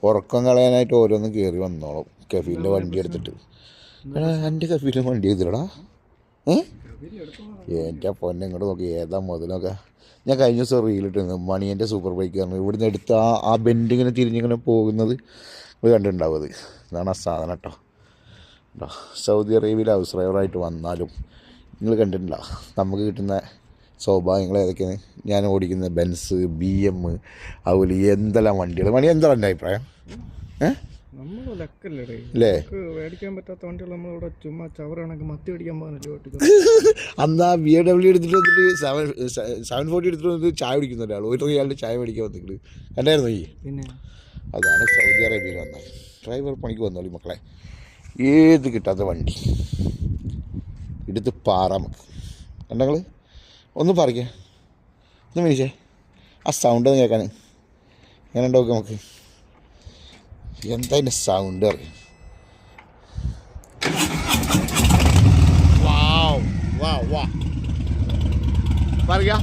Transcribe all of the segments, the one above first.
ഉറക്കം കളയാനായിട്ട് ഓരോന്ന് കയറി വന്നോളും. കഫീലിൻ്റെ വണ്ടി എടുത്തിട്ട് എൻ്റെ കഫീലിൻ്റെ വണ്ടി ചെയ്തില്ലടാ. എൻ്റെ പൊന്നെ ഇങ്ങോട്ട് നോക്കി ഏതാ മുതലൊക്കെ. ഞാൻ കഴിഞ്ഞ ദിവസം റീലിട്ടിരുന്നു മണിയൻ്റെ സൂപ്പർ ബൈക്ക് കാരണം ഇവിടുന്ന് എടുത്ത് ആ ബെൻഡിങ്ങനെ തിരിഞ്ഞിങ്ങനെ പോകുന്നത് ഇത് കണ്ടിട്ടുണ്ടാവും. അത് ഇതാണ് ആ സാധനം കേട്ടോ. സൗദി അറേബ്യയിൽ ഹൗസ് ഡ്രൈവറായിട്ട് വന്നാലും നിങ്ങൾ കണ്ടിട്ടില്ല നമുക്ക് കിട്ടുന്ന സൗഭാഗ്യങ്ങൾ ഏതൊക്കെയാണ്. ഞാൻ ഓടിക്കുന്ന ബെൻസ്, BM, അതുപോലെ എന്തെല്ലാം വണ്ടികൾ. മണി എന്താണ് എൻ്റെ അഭിപ്രായം? അല്ലേ അന്നാ BMW എടുത്തിട്ട് വന്നിട്ട് 740 എടുത്തിട്ട് വന്നിട്ട് ചായ കുടിക്കുന്ന ഒരാൾ ഒരു റിയാളുടെ ചായ മേടിക്കാൻ വന്നിട്ട് കണ്ടായിരുന്നു. പിന്നെ അതാണ് സൗദി അറേബ്യയിൽ വന്നത്. ഡ്രൈവർ പണിക്ക് വന്നോളി മക്കളെ. ഏത് കിട്ടാത്ത വണ്ടി എടുത്ത് പാറാം നമുക്ക്. കണ്ടങ്ങൾ ഒന്ന് പറിക്കുക, ഒന്ന് മേടിച്ചേ. ആ സൗണ്ട് ഒന്ന് കേൾക്കാൻ എങ്ങനെ ഉണ്ടാവും നമുക്ക്? എന്താ അതിൻ്റെ സൗണ്ട് അറിയാം? വാ പറയാ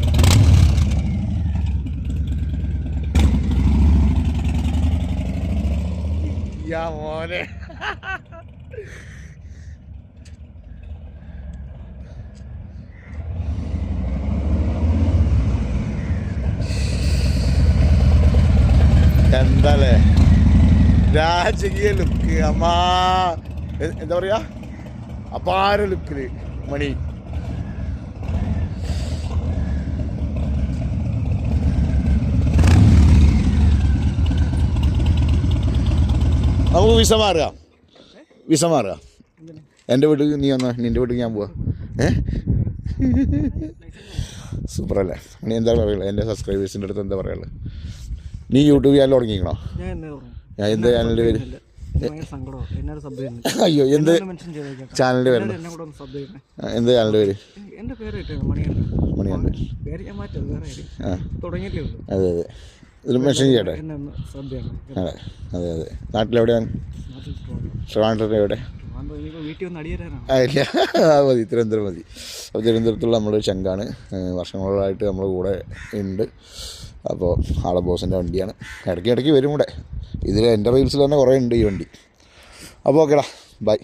മോനെ. എന്താല്ലേ രാജകീയ ലുക്ക്. അമ്മാ എന്താ പറയാ, അപാര ലുക്കില് മണി. നമുക്ക് വിസ മാറുക. എൻ്റെ വീട്ടിൽ നീ വന്നാ, നിൻ്റെ വീട്ടിൽ ഞാൻ പോവാ. സൂപ്പറല്ലേ? നീ എന്താ പറയുള്ളത് എൻ്റെ സബ്സ്ക്രൈബേഴ്സിൻ്റെ അടുത്ത്? എന്താ പറയുള്ളത്? നീ യൂട്യൂബ് ചാനൽ തുടങ്ങിക്കണോ? ഞാൻ എന്ത് ചാനലിൻ്റെ പേര്? അയ്യോ, എന്ത് ചാനലിൻ്റെ പേര്? എന്ത് ചാനലിൻ്റെ പേര്? മണിയൻ്റെ. അതെ ഇതിൽ മെൻഷൻ ചെയ്യട്ടെ. അതെ നാട്ടിലെവിടെയാണ്? ട്രിവാൻഡ്രത്ത് എവിടെ? ഇല്ല, മതി, തിരുവനന്തപുരം മതി. അപ്പോൾ തിരുവനന്തപുരത്തുള്ള നമ്മുടെ ചങ്കാണ്, വർഷങ്ങളായിട്ട് നമ്മുടെ കൂടെ ഉണ്ട്. അപ്പോൾ ആളെ ബോസിൻ്റെ വണ്ടിയാണ്. ഇടയ്ക്ക് വരും കൂടെ. ഇതിൽ എൻ്റെ റീൽസിൽ തന്നെ കുറേ ഉണ്ട് ഈ വണ്ടി. അപ്പോൾ ഓക്കേടാ, ബൈ.